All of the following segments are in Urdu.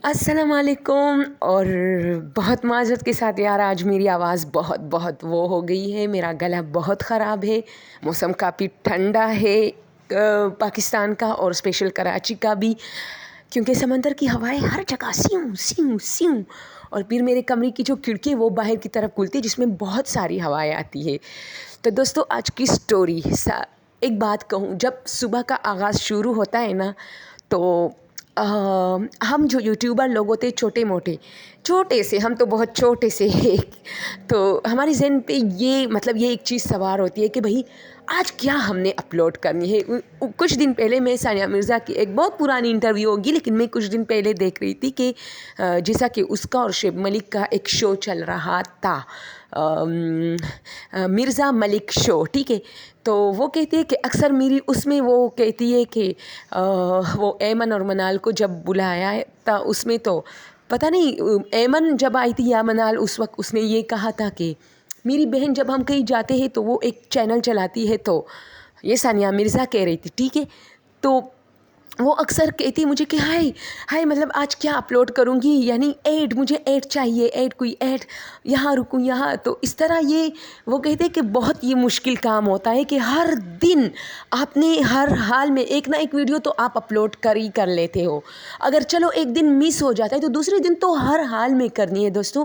السلام علیکم. اور بہت معذرت کے ساتھ یار آج میری آواز بہت وہ ہو گئی ہے. میرا گلا بہت خراب ہے. موسم کافی ٹھنڈا ہے پاکستان کا اور اسپیشل کراچی کا بھی، کیونکہ سمندر کی ہوائیں ہر جگہ سیوں سیوں سیوں، اور پھر میرے کمرے کی جو کھڑکی وہ باہر کی طرف کھلتی ہے جس میں بہت ساری ہوائیں آتی ہے. تو دوستو آج کی سٹوری، ایک بات کہوں، جب صبح کا آغاز شروع ہوتا ہے نا تو ہم جو یوٹیوبر لوگ ہوتے چھوٹے سے، ہم تو بہت چھوٹے سے ہیں، تو ہمارے ذہن پہ یہ ایک چیز سوار ہوتی ہے کہ بھئی آج کیا ہم نے اپلوڈ کرنی ہے. کچھ دن پہلے میں ثانیہ مرزا کی ایک بہت پرانی انٹرویو ہوگی، لیکن میں کچھ دن پہلے دیکھ رہی تھی کہ جیسا کہ اس کا اور شعیب ملک کا ایک شو چل رہا تھا، مرزا ملک شو، ٹھیک ہے. تو وہ کہتی ہے کہ اکثر میری اس میں وہ کہتی ہے کہ وہ ایمن اور منال کو جب بلایا ہے تا اس میں تو پتہ نہیں ایمن جب آئی تھی یا منال، اس وقت اس نے یہ کہا تھا کہ میری بہن جب ہم کہیں جاتے ہیں تو وہ ایک چینل چلاتی ہے، تو یہ ثانیہ مرزا کہہ رہی تھی، ٹھیک ہے. تو وہ اکثر کہتی مجھے کہ ہائے مطلب آج کیا اپلوڈ کروں گی، یعنی مجھے ایڈ چاہیے، کوئی ایڈ یہاں رکوں یہاں. تو اس طرح وہ کہتے کہ بہت یہ مشکل کام ہوتا ہے کہ ہر دن آپ نے ہر حال میں ایک نہ ایک ویڈیو تو آپ اپلوڈ کر لیتے ہو. اگر چلو ایک دن مس ہو جاتا ہے تو دوسرے دن تو ہر حال میں کرنی ہے. دوستوں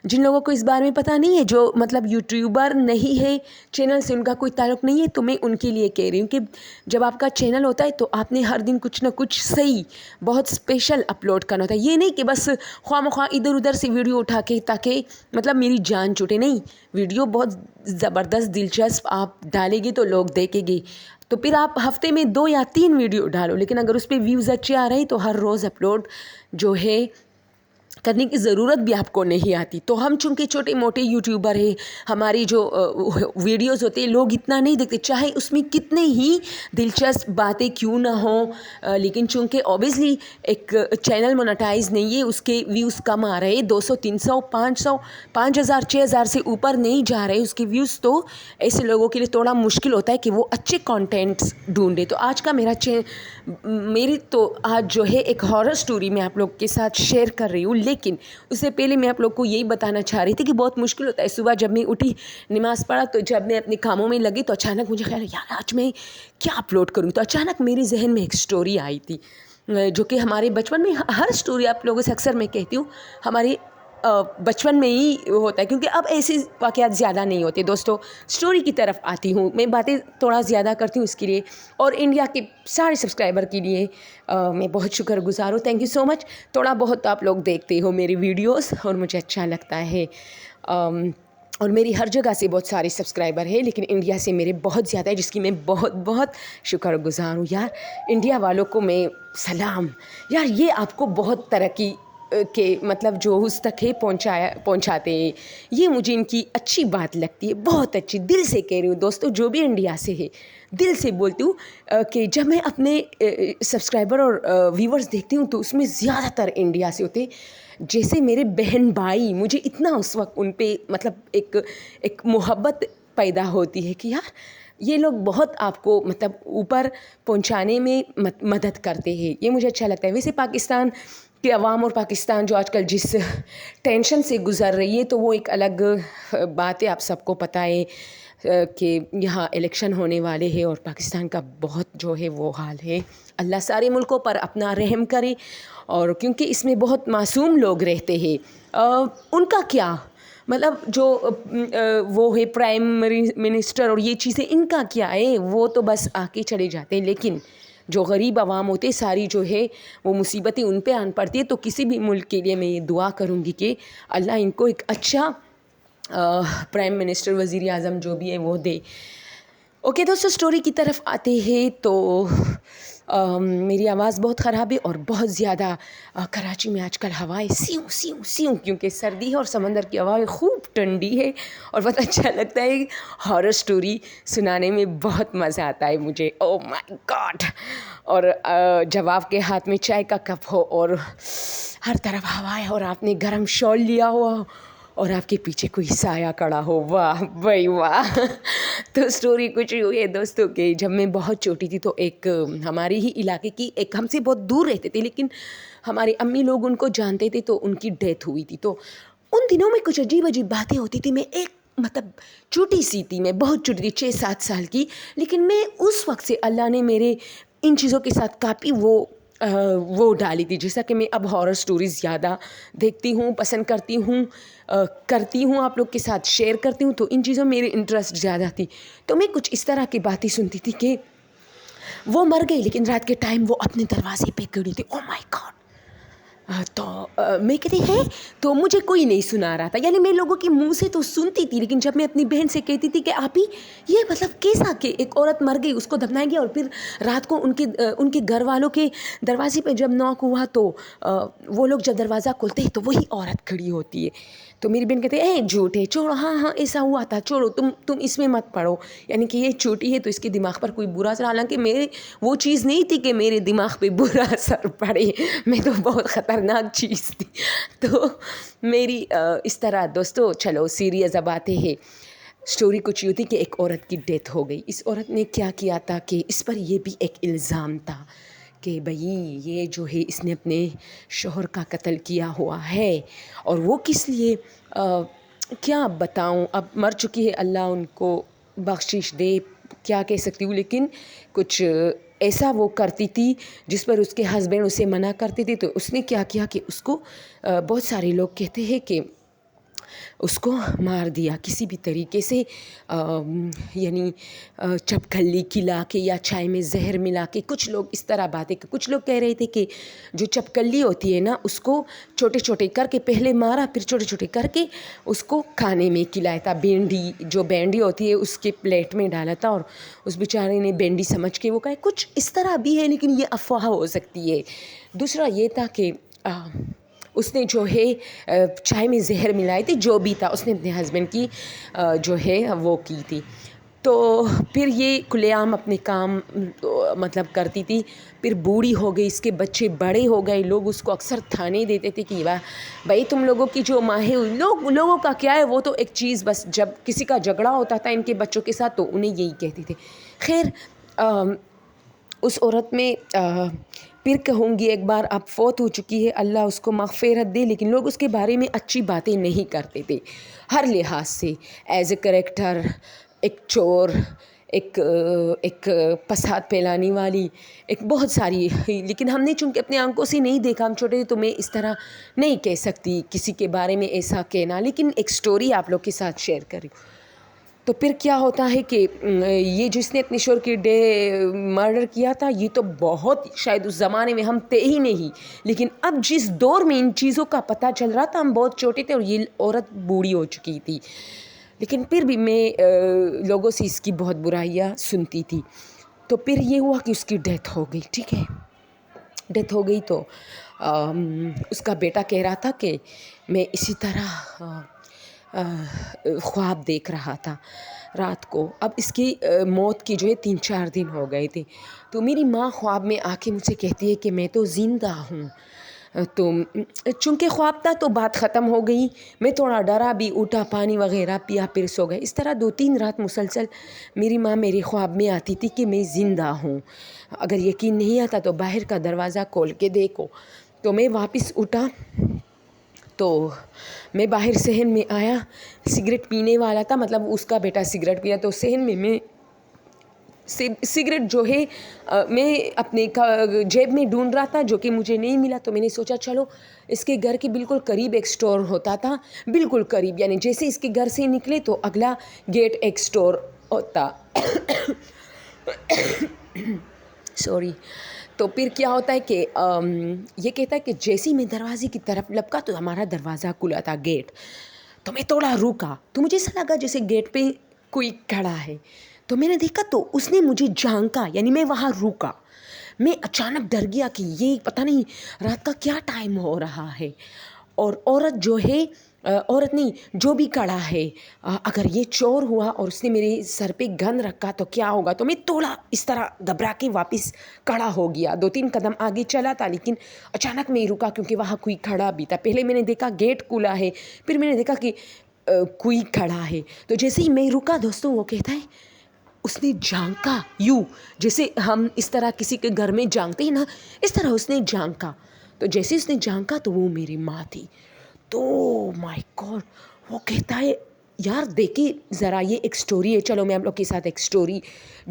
جن لوگوں کو اس بارے میں پتہ نہیں ہے، جو مطلب یوٹیوبر نہیں ہے، چینل سے ان کا کوئی تعلق نہیں ہے، تو میں ان کے لیے کہہ رہی ہوں کہ جب آپ کا چینل ہوتا ہے تو آپ نے ہر دن کچھ نہ کچھ صحیح بہت اسپیشل اپلوڈ کرنا ہوتا ہے. یہ نہیں کہ بس خواہ مخواہ ادھر ادھر سے ویڈیو اٹھا کے تاکہ مطلب میری جان چھوٹے. نہیں، ویڈیو بہت زبردست دلچسپ آپ ڈالیں گے تو لوگ دیکھیں گے، تو پھر آپ ہفتے میں 2 یا 3 ویڈیو ڈالو، لیکن اگر اس پہ ویوز اچھے آ رہے ہیں تو ہر روز اپلوڈ جو ہے کرنے کی ضرورت بھی آپ کو نہیں آتی. تو ہم چونکہ چھوٹے موٹے یوٹیوبر ہیں، ہماری جو ویڈیوز ہوتے ہیں لوگ اتنا نہیں دیکھتے، چاہے اس میں کتنے ہی دلچسپ باتیں کیوں نہ ہوں، لیکن چونکہ اوبیسلی ایک چینل مونیٹائز نہیں ہے، اس کے ویوز کم آ رہے ہیں، 200 300 500 5000 6000 سے اوپر نہیں جا رہے اس کے ویوز. تو ایسے لوگوں کے لیے تھوڑا مشکل ہوتا ہے کہ وہ اچھے کانٹینٹس ڈھونڈے. تو آج کا میری تو آج جو ہے ایک ہارر سٹوری میں آپ لوگ کے ساتھ شیئر کر رہی ہوں. لیکن اس سے پہلے میں آپ لوگ کو یہی بتانا چاہ رہی تھی کہ بہت مشکل ہوتا ہے صبح جب میں اٹھی، نماز پڑھا، تو جب میں اپنے کاموں میں لگی تو اچانک مجھے خیال یار آج میں کیا اپلوڈ کروں. تو اچانک میرے ذہن میں ایک سٹوری آئی تھی جو کہ ہمارے بچپن میں، ہر سٹوری آپ لوگوں سے اکثر میں کہتی ہوں ہمارے بچپن میں ہی ہوتا ہے، کیونکہ اب ایسے واقعات زیادہ نہیں ہوتے. دوستو سٹوری کی طرف آتی ہوں، میں باتیں تھوڑا زیادہ کرتی ہوں اس کے لیے، اور انڈیا کے سارے سبسکرائبر کے لیے میں بہت شکر گزار ہوں. تھینک یو سو مچ. تھوڑا بہت آپ لوگ دیکھتے ہو میری ویڈیوز اور مجھے اچھا لگتا ہے، اور میری ہر جگہ سے بہت سارے سبسکرائبر ہیں، لیکن انڈیا سے میرے بہت زیادہ ہے، جس کی میں بہت شکر گزار ہوں. یار انڈیا والوں کو میں سلام. یار یہ آپ کو بہت ترقی کے مطلب جو اس تک ہے پہنچاتے ہیں، یہ مجھے ان کی اچھی بات لگتی ہے، بہت اچھی. دل سے کہہ رہی ہوں دوستو، جو بھی انڈیا سے ہے دل سے بولتی ہوں کہ جب میں اپنے سبسکرائبر اور ویورز دیکھتی ہوں تو اس میں زیادہ تر انڈیا سے ہوتے ہیں. جیسے میرے بہن بھائی، مجھے اتنا اس وقت ان پہ مطلب ایک محبت پیدا ہوتی ہے کہ یار یہ لوگ بہت آپ کو مطلب اوپر پہنچانے میں مدد کرتے ہیں. یہ مجھے اچھا لگتا ہے. ویسے پاکستان کے عوام اور پاکستان جو آج کل جس ٹینشن سے گزر رہی ہے تو وہ ایک الگ بات ہے. آپ سب کو پتہ ہے کہ یہاں الیکشن ہونے والے ہیں اور پاکستان کا بہت جو ہے وہ حال ہے. اللہ سارے ملکوں پر اپنا رحم کرے، اور کیونکہ اس میں بہت معصوم لوگ رہتے ہیں، ان کا کیا مطلب جو وہ ہے پرائم منسٹر اور یہ چیزیں، ان کا کیا ہے، وہ تو بس آ کے چلے جاتے ہیں. لیکن جو غریب عوام ہوتے ساری جو ہے وہ مصیبتیں ان پہ آن پڑتی ہے. تو کسی بھی ملک کے لیے میں یہ دعا کروں گی کہ اللہ ان کو ایک اچھا پرائم منسٹر، وزیر اعظم جو بھی ہے وہ دے. اوکے دوستو سٹوری کی طرف آتے ہیں. تو میری آواز بہت خراب ہے اور بہت زیادہ کراچی میں آج کل ہوائیں سیوں سیوں سیوں، کیونکہ سردی ہے اور سمندر کی ہوائیں خوب ٹھنڈی ہے اور بہت اچھا لگتا ہے. ہارر سٹوری سنانے میں بہت مزہ آتا ہے مجھے. او مائی گاڈ. اور جب آپ کے ہاتھ میں چائے کا کپ ہو اور ہر طرف ہوائیں، اور آپ نے گرم شال لیا ہوا اور آپ کے پیچھے کوئی سایہ کڑا ہو، واہ بھائی واہ. تو سٹوری کچھ ہوئی ہے دوستوں کہ جب میں بہت چھوٹی تھی تو ایک ہمارے ہی علاقے کی، ایک ہم سے بہت دور رہتے تھے لیکن ہمارے امی لوگ ان کو جانتے تھے تو ان کی ڈیتھ ہوئی تھی. تو ان دنوں میں کچھ عجیب عجیب باتیں ہوتی تھی. میں ایک مطلب چھوٹی سی تھی، میں بہت چھوٹی تھی، 6-7 سال کی، لیکن میں اس وقت سے اللہ نے میرے ان چیزوں کے ساتھ کافی وہ ڈالی تھی. جیسا کہ میں اب ہارر سٹوریز زیادہ دیکھتی ہوں، پسند کرتی ہوں، آپ لوگ کے ساتھ شیئر کرتی ہوں، تو ان چیزوں میں میری انٹرسٹ زیادہ تھی. تو میں کچھ اس طرح کی باتیں سنتی تھی کہ وہ مر گئی لیکن رات کے ٹائم وہ اپنے دروازے پہ کھڑی تھی. او مائی گاڈ! تو میں کہتی ہے تو مجھے کوئی نہیں سنا رہا تھا. یعنی میں لوگوں کے منہ سے تو سنتی تھی، لیکن جب میں اپنی بہن سے کہتی تھی کہ آپی یہ مطلب کیسا کہ ایک عورت مر گئی، اس کو دفنایا گیا، اور پھر رات کو ان کے گھر والوں کے دروازے پہ جب ناک ہوا تو وہ لوگ جب دروازہ کھولتے ہیں تو وہی عورت کھڑی ہوتی ہے. تو میری بہن کہتے ہیں جھوٹ ہے، چھوڑو، ہاں ایسا ہوا تھا، چھوڑو، تم اس میں مت پڑو. یعنی کہ یہ چھوٹی ہے تو اس کے دماغ پر کوئی برا اثر، حالانکہ میرے وہ چیز نہیں تھی کہ میرے دماغ پہ برا اثر پڑے، میں تو بہت خطرناک چیز تھی. تو میری اس طرح دوستو، چلو سیریس اب آتے ہیں. اسٹوری کچھ یوں تھی کہ ایک عورت کی ڈیتھ ہو گئی. اس عورت نے کیا کیا تھا کہ اس پر یہ بھی ایک الزام تھا کہ بھئی یہ جو ہے اس نے اپنے شوہر کا قتل کیا ہوا ہے، اور وہ کس لیے، کیا بتاؤں، اب مر چکی ہے، اللہ ان کو بخشش دے، کیا کہہ سکتی ہوں. لیکن کچھ ایسا وہ کرتی تھی جس پر اس کے ہسبینڈ اسے منع کرتے تھے. تو اس نے کیا کیا کہ اس کو بہت سارے لوگ کہتے ہیں کہ اس کو مار دیا کسی بھی طریقے سے، یعنی چپکلی کھلا کے یا چائے میں زہر ملا کے. کچھ لوگ اس طرح باتیں، کچھ لوگ کہہ رہے تھے کہ جو چپکلی ہوتی ہے نا، اس کو چھوٹے چھوٹے کر کے پہلے مارا، پھر چھوٹے چھوٹے کر کے اس کو کھانے میں کھلایا تھا. بینڈی ہوتی ہے اس کے پلیٹ میں ڈالا تھا، اور اس بیچارے نے بینڈی سمجھ کے وہ کہا. کچھ اس طرح بھی ہے، لیکن یہ افواہ ہو سکتی ہے. دوسرا یہ تھا کہ اس نے جو ہے چائے میں زہر ملائی تھی، جو بھی تھا اس نے اپنے ہسبینڈ کی جو ہے وہ کی تھی. تو پھر یہ کھلے عام اپنے کام مطلب کرتی تھی. پھر بوڑھی ہو گئی، اس کے بچے بڑے ہو گئے. لوگ اس کو اکثر تھانے دیتے تھے کہ بھائی تم لوگوں کی جو ماں ہے، لوگوں کا کیا ہے، وہ تو ایک چیز، بس جب کسی کا جھگڑا ہوتا تھا ان کے بچوں کے ساتھ تو انہیں یہی کہتے تھے. خیر اس عورت میں پھر کہوں گی ایک بار اب فوت ہو چکی ہے، اللہ اس کو مغفرت دے، لیکن لوگ اس کے بارے میں اچھی باتیں نہیں کرتے تھے ہر لحاظ سے. ایز اے کریکٹر ایک چور، ایک فساد پھیلانے والی، ایک بہت ساری. لیکن ہم نے چونکہ اپنے آنکھوں سے نہیں دیکھا، ہم چھوٹے تھے، تو میں اس طرح نہیں کہہ سکتی کسی کے بارے میں ایسا کہنا. لیکن ایک سٹوری آپ لوگ کے ساتھ شیئر کر رہی ہوں. تو پھر کیا ہوتا ہے کہ یہ جس نے اپنے شوہر کی مرڈر کیا تھا، یہ تو بہت، شاید اس زمانے میں ہم تھے ہی نہیں، لیکن اب جس دور میں ان چیزوں کا پتہ چل رہا تھا ہم بہت چھوٹے تھے، اور یہ عورت بوڑھی ہو چکی تھی. لیکن پھر بھی میں لوگوں سے اس کی بہت برائیاں سنتی تھی. تو پھر یہ ہوا کہ اس کی ڈیتھ ہو گئی. ٹھیک ہے، ڈیتھ ہو گئی تو اس کا بیٹا کہہ رہا تھا کہ میں اسی طرح خواب دیکھ رہا تھا رات کو. اب اس کی موت کی جو ہے 3-4 دن ہو گئے تھے. تو میری ماں خواب میں آ کے مجھ سے کہتی ہے کہ میں تو زندہ ہوں. تو چونکہ خواب تھا تو بات ختم ہو گئی. میں تھوڑا ڈرا بھی، اٹھا، پانی وغیرہ پیا، پھر سو گئے. اس طرح 2-3 رات مسلسل میری ماں میرے خواب میں آتی تھی کہ میں زندہ ہوں. اگر یقین نہیں آتا تو باہر کا دروازہ کھول کے دیکھو. تو میں واپس اٹھا تو میں باہر صحن میں آیا. سگریٹ پینے والا تھا، مطلب اس کا بیٹا سگریٹ پیا. تو صحن میں سگریٹ جو ہے میں اپنے جیب میں ڈھونڈ رہا تھا، جو کہ مجھے نہیں ملا. تو میں نے سوچا چلو اس کے گھر کے بالکل قریب ایک سٹور ہوتا تھا، بالکل قریب، یعنی جیسے اس کے گھر سے نکلے تو اگلا گیٹ ایک سٹور ہوتا. سوری. تو پھر کیا ہوتا ہے کہ یہ کہتا ہے کہ جیسے ہی میں دروازے کی طرف لپکا تو ہمارا دروازہ کھلا تھا، گیٹ. تو میں تھوڑا رکا تو مجھے ایسا لگا جیسے گیٹ پہ کوئی کھڑا ہے. تو میں نے دیکھا تو اس نے مجھے جھانکا، یعنی میں وہاں رکا. میں اچانک ڈر گیا کہ یہ پتہ نہیں رات کا کیا ٹائم ہو رہا ہے، اور عورت جو ہے، عورت نہیں، جو بھی کھڑا ہے، اگر یہ چور ہوا اور اس نے میرے سر پہ گن رکھا تو کیا ہوگا. تو میں تھوڑا اس طرح گھبرا کے واپس کھڑا ہو گیا. 2-3 قدم آگے چلا تھا، لیکن اچانک میں رکا کیونکہ وہاں کوئی کھڑا بھی تھا. پہلے میں نے دیکھا گیٹ کھلا ہے، پھر میں نے دیکھا کہ کوئی کھڑا ہے. تو جیسے ہی میں رکا دوستوں، وہ کہتا ہے اس نے جھانکا، یوں جیسے ہم اس طرح کسی کے گھر میں جھانکتے ہیں نا، اس طرح اس نے جھانکا. تو جیسے اس نے جھانکا تو وہ میری ماں تھی. تو مائی گاڈ, وہ کہتا ہے یار دیکھیے ذرا یہ ایک سٹوری ہے, چلو میں آپ لوگ کے ساتھ ایک سٹوری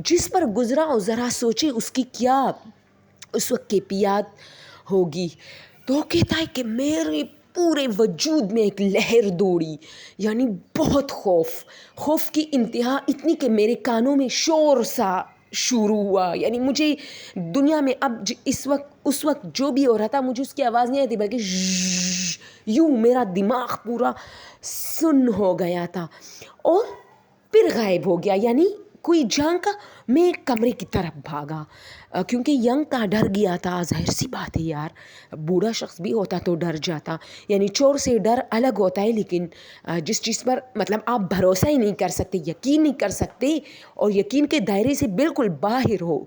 جس پر گزرا ہو ذرا سوچے اس کی کیا اس وقت کیفیت ہوگی. تو وہ کہتا ہے کہ میرے پورے وجود میں ایک لہر دوڑی, یعنی بہت خوف کی انتہا اتنی کہ میرے کانوں میں شور سا شروع ہوا. یعنی مجھے دنیا میں اب اس وقت جو بھی ہو رہا تھا مجھے اس کی آواز نہیں آتی, بلکہ یوں میرا دماغ پورا سن ہو گیا تھا اور پھر غائب ہو گیا. یعنی کوئی جھانکا, میں کمرے کی طرف بھاگا کیونکہ ینگ تھا, ڈر گیا تھا. ظاہر سی بات ہے یار, بوڑھا شخص بھی ہوتا تو ڈر جاتا. یعنی چور سے ڈر الگ ہوتا ہے, لیکن جس چیز پر مطلب آپ بھروسہ ہی نہیں کر سکتے, یقین نہیں کر سکتے اور یقین کے دائرے سے بالکل باہر ہو,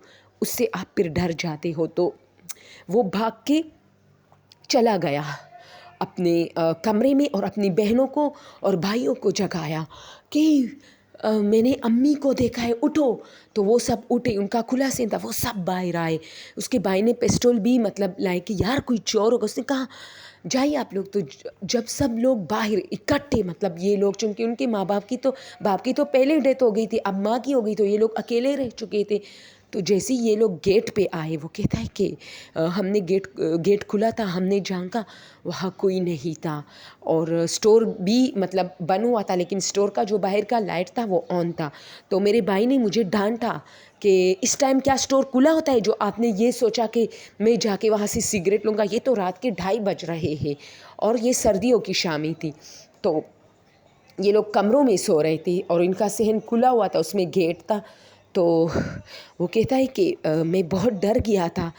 اس سے آپ پھر ڈر جاتے ہو. تو وہ بھاگ کے چلا گیا اپنے کمرے میں اور اپنی بہنوں کو اور بھائیوں کو جگایا کہ میں نے امی کو دیکھا ہے, اٹھو. تو وہ سب اٹھے, ان کا کھلا سین تھا, وہ سب باہر آئے. اس کے بھائی نے پسٹول بھی مطلب لائے کہ یار کوئی چور ہوگا. اس نے کہا جائیے آپ لوگ. تو جب سب لوگ باہر اکٹھے, مطلب یہ لوگ چونکہ ان کے ماں باپ کی تو پہلے ڈیتھ ہو گئی تھی, اب ماں کی ہو گئی, تو یہ لوگ اکیلے رہ چکے تھے. تو جیسے یہ لوگ گیٹ پہ آئے, وہ کہتا ہے کہ ہم نے گیٹ کھلا تھا, ہم نے جھانکا, وہاں کوئی نہیں تھا. اور سٹور بھی مطلب بند ہوا تھا, لیکن سٹور کا جو باہر کا لائٹ تھا وہ آن تھا. تو میرے بھائی نے مجھے ڈانٹا کہ اس ٹائم کیا سٹور کھلا ہوتا ہے جو آپ نے یہ سوچا کہ میں جا کے وہاں سے سگریٹ لوں گا. یہ تو رات کے 2:30 بج رہے ہیں اور یہ سردیوں کی شامیں تھی. تو یہ لوگ کمروں میں سو رہے تھے اور ان کا صحن کھلا ہوا تھا, اس میں گیٹ تھا. تو وہ کہتا ہے کہ میں بہت ڈر گیا تھا.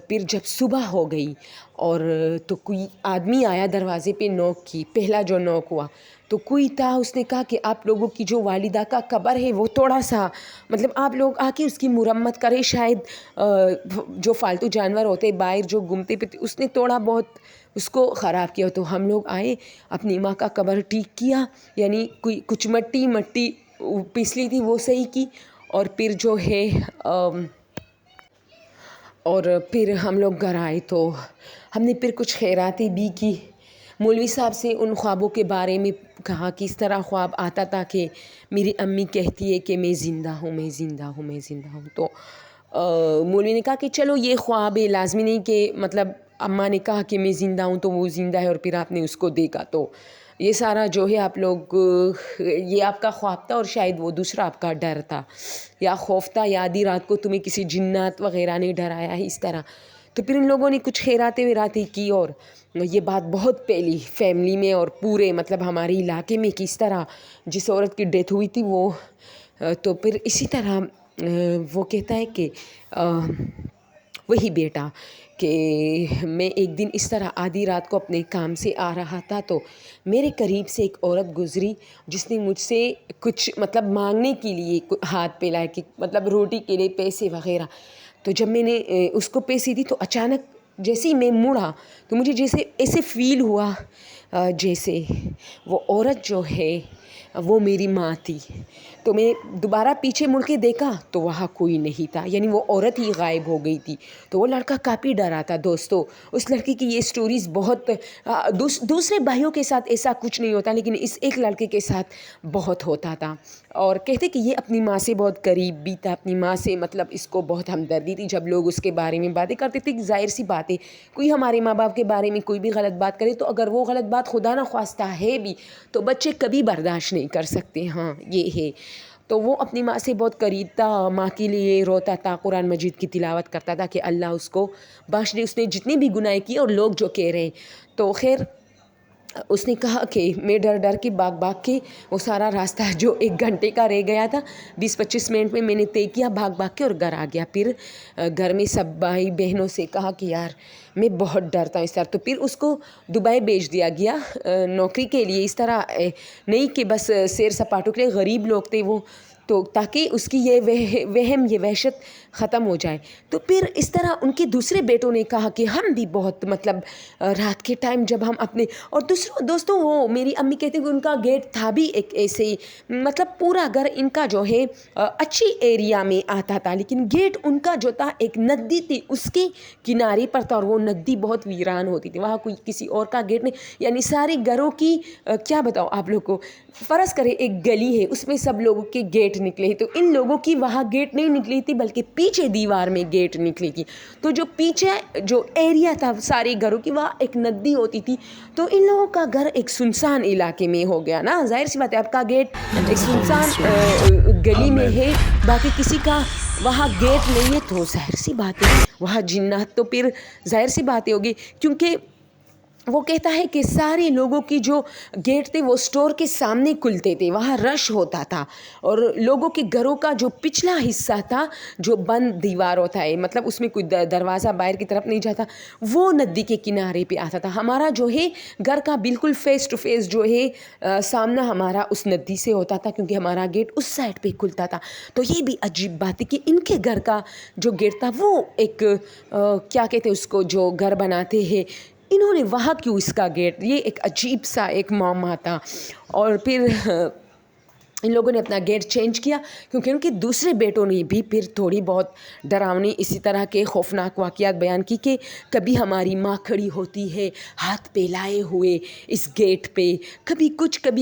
پھر جب صبح ہو گئی اور تو کوئی آدمی آیا, دروازے پہ نوک کی, پہلا جو نوک ہوا تو کوئی تھا. اس نے کہا کہ آپ لوگوں کی جو والدہ کا قبر ہے وہ تھوڑا سا مطلب آپ لوگ آ کے اس کی مرمت کرے, شاید جو فالتو جانور ہوتے باہر جو گھومتے پھرتے اس نے تھوڑا بہت اس کو خراب کیا. تو ہم لوگ آئے, اپنی ماں کا قبر ٹھیک کیا, یعنی کوئی کچھ مٹی پسلی تھی وہ صحیح کی. اور پھر جو ہے اور پھر ہم لوگ گھر آئے تو ہم نے پھر کچھ خیراتیں بھی کی. مولوی صاحب سے ان خوابوں کے بارے میں کہا کہ اس طرح خواب آتا تھا کہ میری امی کہتی ہے کہ میں زندہ ہوں, میں زندہ ہوں, میں زندہ ہوں. تو مولوی نے کہا کہ چلو یہ خواب ہے, لازمی نہیں کہ مطلب اماں نے کہا کہ میں زندہ ہوں تو وہ زندہ ہے اور پھر آپ نے اس کو دیکھا. تو یہ سارا جو ہے آپ لوگ یہ آپ کا خواب تھا اور شاید وہ دوسرا آپ کا ڈر تھا یا خوف تھا, یا آدھی رات کو تمہیں کسی جنات وغیرہ نے ڈرایا ہے اس طرح. تو پھر ان لوگوں نے کچھ خیراتیں کی اور یہ بات بہت پھیلی فیملی میں اور پورے مطلب ہمارے علاقے میں کہ اس طرح جس عورت کی ڈیتھ ہوئی تھی وہ. تو پھر اسی طرح وہ کہتا ہے کہ وہی بیٹا کہ میں ایک دن اس طرح آدھی رات کو اپنے کام سے آ رہا تھا تو میرے قریب سے ایک عورت گزری جس نے مجھ سے کچھ مطلب مانگنے کے لیے ہاتھ پھیلایا کہ مطلب روٹی کے لیے پیسے وغیرہ. تو جب میں نے اس کو پیسے دی تو اچانک جیسے ہی میں مڑا تو مجھے جیسے ایسے فیل ہوا جیسے وہ عورت جو ہے وہ میری ماں تھی. تو میں دوبارہ پیچھے مڑ کے دیکھا تو وہاں کوئی نہیں تھا, یعنی وہ عورت ہی غائب ہو گئی تھی. تو وہ لڑکا کافی ڈرا تھا. دوستو اس لڑکی کی یہ سٹوریز بہت دوسرے بھائیوں کے ساتھ ایسا کچھ نہیں ہوتا, لیکن اس ایک لڑکے کے ساتھ بہت ہوتا تھا. اور کہتے کہ یہ اپنی ماں سے بہت قریب بھی تھا, اپنی ماں سے مطلب اس کو بہت ہمدردی تھی. جب لوگ اس کے بارے میں باتیں کرتے تھے, ظاہر سی بات ہے کوئی ہمارے ماں باپ کے بارے میں کوئی بھی غلط بات کرے تو اگر وہ غلط بات خدا نہ خواستہ ہے بھی تو بچے کبھی برداشت نہیں کر سکتے. ہاں یہ ہے. تو وہ اپنی ماں سے بہت قریب تھا, ماں کے لیے روتا تھا, قرآن مجید کی تلاوت کرتا تھا کہ اللہ اس کو بخش دے, اس نے جتنی بھی گناہ کی اور لوگ جو کہہ رہے ہیں. تو خیر اس نے کہا کہ میں ڈر کے بھاگ کے وہ سارا راستہ جو 1 گھنٹے کا رہ گیا تھا 20-25 منٹ میں نے طے کیا, بھاگ کے اور گھر آ گیا. پھر گھر میں سب بھائی بہنوں سے کہا کہ یار میں بہت ڈرتا ہوں اس طرح. تو پھر اس کو دبئی بھیج دیا گیا نوکری کے لیے. اس طرح نہیں کہ بس سیر سپاٹوں کے لیے, غریب لوگ تھے وہ, تو تاکہ اس کی یہ وہم یہ وحشت ختم ہو جائے. تو پھر اس طرح ان کے دوسرے بیٹوں نے کہا کہ ہم بھی بہت مطلب رات کے ٹائم جب ہم اپنے اور دوستوں وہ میری امی کہتے ہیں کہ ان کا گیٹ تھا بھی ایک ایسے مطلب پورا گھر ان کا جو ہے اچھی ایریا میں آتا تھا، لیکن گیٹ ان کا جو تھا ایک ندی تھی اس کے کنارے پر تھا، اور وہ ندی بہت ویران ہوتی تھی، وہاں کوئی کسی اور کا گیٹ نہیں. یعنی سارے گھروں کی کیا بتاؤ آپ لوگ کو، فرض کرے ایک گلی ہے اس میں سب لوگوں کے گیٹ نکلے، تو ان لوگوں کی وہاں گیٹ نہیں نکلی تھی بلکہ پیچھے دیوار میں گیٹ نکلی تھی. تو جو پیچھے جو ایریا تھا سارے گھروں کی وہاں ایک ندی ہوتی تھی. تو ان لوگوں کا گھر ایک سنسان علاقے میں ہو گیا نا، ظاہر سی بات ہے آپ کا گیٹ ایک سنسان گلی میں ہے، باقی کسی کا وہاں گیٹ نہیں ہے، تو ظاہر سی بات ہے وہاں جنات تو پھر ظاہر سی باتیں ہوگی. کیونکہ وہ کہتا ہے کہ سارے لوگوں کی جو گیٹ تھے وہ اسٹور کے سامنے کھلتے تھے، وہاں رش ہوتا تھا، اور لوگوں کے گھروں کا جو پچھلا حصہ تھا جو بند دیوار ہوتا ہے، مطلب اس میں کوئی دروازہ باہر کی طرف نہیں جاتا، وہ ندی کے کنارے پہ آتا تھا. ہمارا جو ہے گھر کا بالکل فیس ٹو فیس جو ہے سامنا ہمارا اس ندی سے ہوتا تھا، کیونکہ ہمارا گیٹ اس سائڈ پہ کھلتا تھا. تو یہ بھی عجیب بات ہے کہ ان کے گھر کا جو گیٹ تھا وہ ایک کیا کہتے ہیں اس کو، جو گھر بناتے ہیں انہوں نے وہاں کیوں اس کا گیٹ، یہ ایک عجیب سا ایک معمہ تھا. اور پھر ان لوگوں نے اپنا گیٹ چینج کیا، کیونکہ ان کے دوسرے بیٹوں نے بھی پھر تھوڑی بہت ڈراؤنی اسی طرح کے خوفناک واقعات بیان کی کہ کبھی ہماری ماں کھڑی ہوتی ہے ہاتھ پھیلائے ہوئے اس گیٹ پہ، کبھی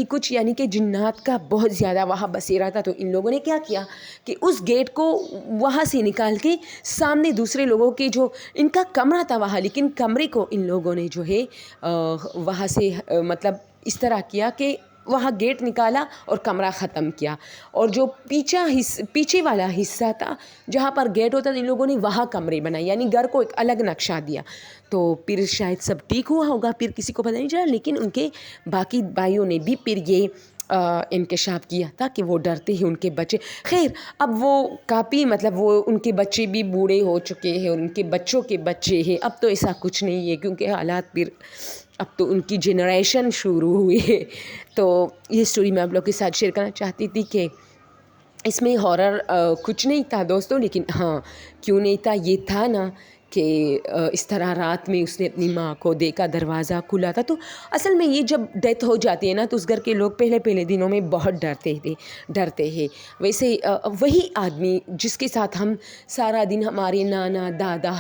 کچھ، یعنی کہ جنات کا بہت زیادہ وہاں بسیرا تھا. تو ان لوگوں نے کیا کیا کہ اس گیٹ کو وہاں سے نکال کے سامنے دوسرے لوگوں کے جو ان کا کمرہ تھا وہاں، لیکن کمرے کو ان لوگوں نے جو ہے وہاں سے مطلب اس طرح کیا کہ وہاں گیٹ نکالا اور کمرہ ختم کیا، اور جو پیچھے والا حصہ تھا جہاں پر گیٹ ہوتا تھا ان لوگوں نے وہاں کمرے بنائے، یعنی گھر کو ایک الگ نقشہ دیا. تو پھر شاید سب ٹھیک ہوا ہوگا، پھر کسی کو پتہ نہیں چلا، لیکن ان کے باقی بھائیوں نے بھی پھر یہ انکشاف کیا تھا کہ وہ ڈرتے ہیں ان کے بچے. خیر اب وہ کافی مطلب وہ ان کے بچے بھی بوڑھے ہو چکے ہیں اور ان کے بچوں کے بچے ہیں، اب تو ایسا کچھ نہیں ہے کیونکہ حالات پھر اب تو ان کی جنریشن شروع ہوئی ہے. تو یہ سٹوری میں آپ لوگ کے ساتھ شیئر کرنا چاہتی تھی کہ اس میں ہارر کچھ نہیں تھا دوستوں، لیکن ہاں کیوں نہیں تھا، یہ تھا نا کہ اس طرح رات میں اس نے اپنی ماں کو دیکھا دروازہ کھلا تھا. تو اصل میں یہ جب ڈیتھ ہو جاتی ہے نا تو اس گھر کے لوگ پہلے دنوں میں بہت ڈرتے ہیں. ویسے وہی آدمی جس کے ساتھ ہم سارا دن ہمارے نانا دادا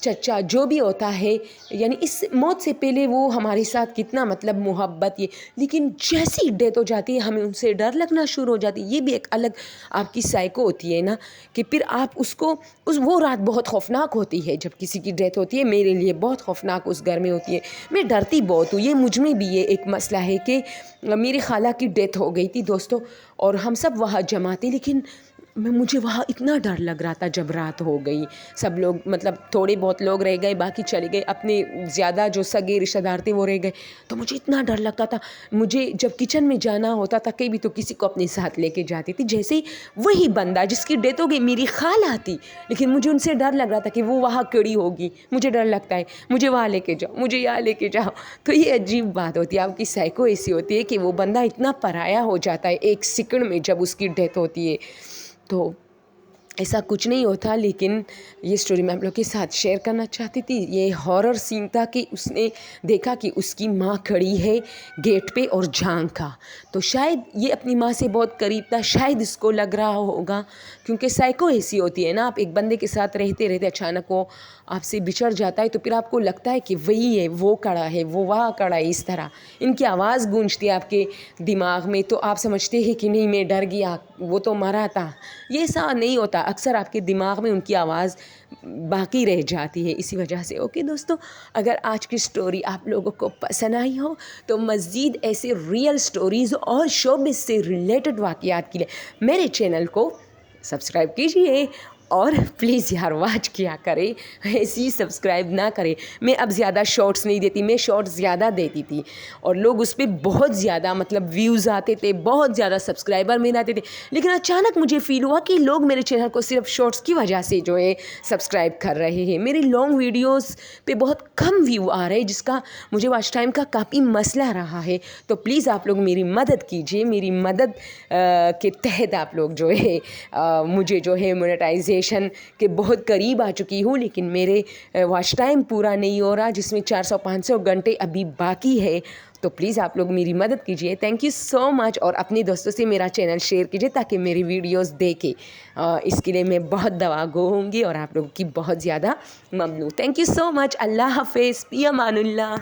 چچا جو بھی ہوتا ہے، یعنی اس موت سے پہلے وہ ہمارے ساتھ کتنا مطلب محبت، یہ لیکن جیسی ڈیتھ ہو جاتی ہے ہمیں ان سے ڈر لگنا شروع ہو جاتی ہے. یہ بھی ایک الگ آپ کی سائیکو ہوتی ہے نا کہ پھر آپ وہ رات بہت خوفناک ہوتی ہے جب کسی کی ڈیتھ ہوتی ہے. میرے لیے بہت خوفناک اس گھر میں ہوتی ہے، میں ڈرتی بہت ہوں. یہ مجھ میں بھی یہ ایک مسئلہ ہے کہ میری خالہ کی ڈیتھ ہو گئی تھی دوستوں، اور ہم سب وہاں جمع تھے، لیکن مجھے وہاں اتنا ڈر لگ رہا تھا جب رات ہو گئی. سب لوگ مطلب تھوڑے بہت لوگ رہ گئے، باقی چلے گئے، اپنے زیادہ جو سگے رشتہ دار تھے وہ رہ گئے. تو مجھے اتنا ڈر لگتا تھا، مجھے جب کچن میں جانا ہوتا تھا کہیں بھی تو کسی کو اپنے ساتھ لے کے جاتی تھی. جیسے وہی بندہ جس کی ڈیتھ ہو گئی میری خالہ تھی، لیکن مجھے ان سے ڈر لگ رہا تھا کہ وہ وہاں کھڑی ہوگی، مجھے ڈر لگتا ہے، مجھے وہاں لے کے جاؤ، مجھے یہاں لے کے جاؤ. تو یہ عجیب بات ہوتی ہے، آپ کی سائیکو ایسی ہوتی ہے کہ وہ بندہ اتنا پرایا ہو جاتا ہے ایک سیکنڈ میں جب اس کی ڈیتھ ہوتی ہے. تو ایسا کچھ نہیں ہوتا، لیکن یہ سٹوری میں آپ لوگ کے ساتھ شیئر کرنا چاہتی تھی. یہ ہارر سین تھا کہ اس نے دیکھا کہ اس کی ماں کھڑی ہے گیٹ پہ اور جھانکا. تو شاید یہ اپنی ماں سے بہت قریب تھا، شاید اس کو لگ رہا ہوگا، کیونکہ سائیکو ایسی ہوتی ہے نا، آپ ایک بندے کے ساتھ رہتے اچانک وہ آپ سے بچھڑ جاتا ہے تو پھر آپ کو لگتا ہے کہ وہی ہے، وہ کھڑا ہے، وہ وہاں کھڑا ہے. اس طرح ان کی آواز گونجتی ہے آپ کے دماغ میں تو آپ سمجھتے ہیں کہ نہیں میں ڈر گیا، وہ تو مرا تھا. یہ ایسا نہیں ہوتا، اکثر آپ کے دماغ میں ان کی آواز باقی رہ جاتی ہے اسی وجہ سے. اوکے دوستو، اگر آج کی سٹوری آپ لوگوں کو پسند آئی ہو تو مزید ایسے ریئل سٹوریز اور شوبز سے ریلیٹڈ واقعات کے لیے میرے چینل کو سبسکرائب کیجئے، اور پلیز یار واچ کیا کرے، ایسی سبسکرائب نہ کرے. میں اب زیادہ شارٹس نہیں دیتی، میں شارٹس زیادہ دیتی تھی اور لوگ اس پہ بہت زیادہ مطلب ویوز آتے تھے، بہت زیادہ سبسکرائبر میرے آتے تھے. لیکن اچانک مجھے فیل ہوا کہ لوگ میرے چینل کو صرف شارٹس کی وجہ سے جو ہے سبسکرائب کر رہے ہیں. میری لانگ ویڈیوز پہ بہت کم ویو آ رہے ہیں، جس کا مجھے واچ ٹائم کا کافی مسئلہ رہا ہے. تو پلیز آپ لوگ میری مدد کیجیے، میری مدد کے تحت آپ لوگ جو ہے مجھے جو ہے مونیٹائزیشن ڈیسٹینیشن کے بہت قریب آ چکی ہوں، لیکن میرے واچ ٹائم پورا نہیں ہو رہا، جس میں 400-500 گھنٹے ابھی باقی ہے. تو پلیز آپ لوگ میری مدد کیجیے. تھینک یو سو مچ. اور اپنے دوستوں سے میرا چینل شیئر کیجیے تاکہ میری ویڈیوز دیکھیں. اس کے لیے میں بہت دعا گو ہوں گی اور آپ لوگوں کی بہت زیادہ ممنون. تھینک یو سو مچ. اللہ حافظ. فی امان اللہ.